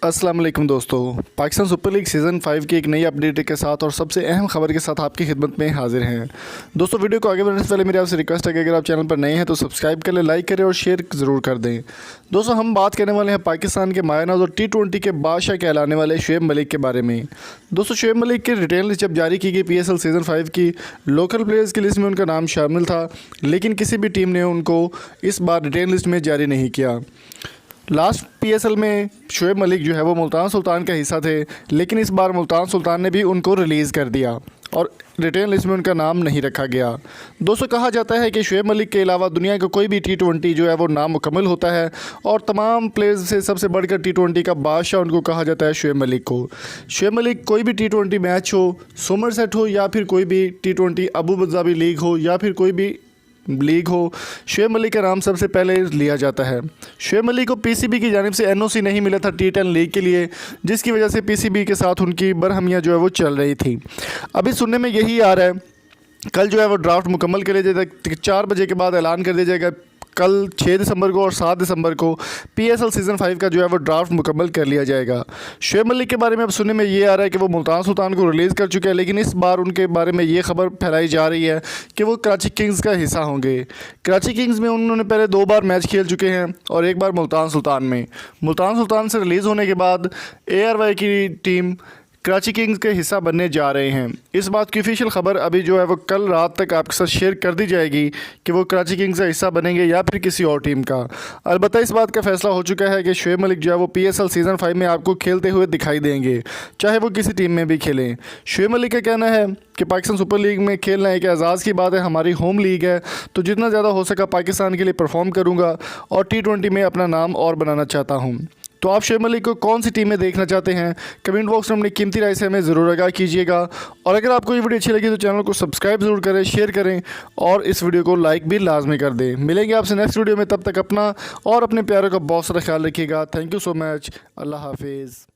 अस्सलाम वालेकुम दोस्तों, पाकिस्तान सुपर लीग सीज़न 5 की एक नई अपडेट के साथ और सबसे अहम खबर के साथ आपकी खिदमत में हाजिर हैं। दोस्तों, वीडियो को आगे बढ़ने से पहले मेरी आपसे रिक्वेस्ट है कि अगर आप चैनल पर नए हैं तो सब्सक्राइब कर लें, लाइक करें और शेयर ज़रूर कर दें। दोस्तों, हम बात करने वाले हैं पाकिस्तान के मायनाज़ और T20 के बादशाह कहलाने वाले शुएब मलिक के बारे में। दोस्तों, शुएब मलिक की रिटेल लिस्ट जब जारी की गई PSL सीज़न 5 की लोकल प्लेयर्स की लिस्ट में उनका नाम शामिल था, लेकिन किसी भी टीम ने उनको इस बार रिटेल लिस्ट में जारी नहीं किया। लास्ट PSL में शुएब मलिक जो है वो मुल्तान सुल्तान का हिस्सा थे, लेकिन इस बार मुल्तान सुल्तान ने भी उनको रिलीज़ कर दिया और रिटेल लिस्ट में उनका नाम नहीं रखा गया। दोस्तों, कहा जाता है कि शुएब मलिक के अलावा दुनिया का कोई भी T20 जो है वो नामुकम्मल होता है और तमाम प्लेयर्स से सबसे बढ़कर T20 का बादशाह उनको कहा जाता है शुएब मलिक को। शुएब मलिक कोई भी T20 मैच हो, सोमरसेट हो या फिर कोई भी T20 अबू धाबी लीग हो या फिर कोई भी लीग हो, शुएब मलिक का नाम सबसे पहले लिया जाता है। शुएब मलिक को PCB की जानिब से NOC नहीं मिला था T10 लीग के लिए, जिसकी वजह से PCB के साथ उनकी बरहमियाँ जो है वो चल रही थी। अभी सुनने में यही आ रहा है, कल जो है वो ड्राफ्ट मुकम्मल कर लिया जाएगा, 4 बजे के बाद ऐलान कर दिया जाएगा। कल 6 दिसंबर को और 7 दिसंबर को PSL सीज़न 5 का जो है वो ड्राफ्ट मुकम्मल कर लिया जाएगा। शुएब मलिक के बारे में अब सुनने में ये आ रहा है कि वो मुल्तान सुल्तान को रिलीज़ कर चुके हैं, लेकिन इस बार उनके बारे में ये खबर फैलाई जा रही है कि वो कराची किंग्स का हिस्सा होंगे। कराची किंग्स में उन्होंने पहले 2 बार मैच खेल चुके हैं और एक बार मुल्तान सुल्तान में। मुल्तान सुल्तान से रिलीज़ होने के बाद ARY की टीम कराची किंग्स के हिस्सा बनने जा रहे हैं। इस बात की ऑफिशियल खबर अभी जो है वो कल रात तक आपके साथ शेयर कर दी जाएगी कि वो कराची किंग्स का हिस्सा बनेंगे या फिर किसी और टीम का। अलबत्ता इस बात का फैसला हो चुका है कि शुएब मलिक जो है वो PSL सीज़न 5 में आपको खेलते हुए दिखाई देंगे, चाहे वो किसी टीम में भी खेलें। शुएब मलिक का कहना है कि पाकिस्तान सुपर लीग में खेलना एक एजाज़ की बात है, हमारी होम लीग है, तो जितना ज़्यादा हो सका पाकिस्तान के लिए परफॉर्म करूँगा और T20 में अपना नाम और बनाना चाहता हूँ। तो आप शुएब मलिक को कौन सी टीम में देखना चाहते हैं, कमेंट बॉक्स में अपनी कीमती राय से हमें ज़रूर आगाह कीजिएगा। और अगर आपको ये वीडियो अच्छी लगी तो चैनल को सब्सक्राइब ज़रूर करें, शेयर करें और इस वीडियो को लाइक भी लाजमी कर दें। मिलेंगे आपसे नेक्स्ट वीडियो में, तब तक अपना और अपने प्यारों का बहुत सारा ख्याल रखिएगा। Thank you so much. Allah हाफिज़।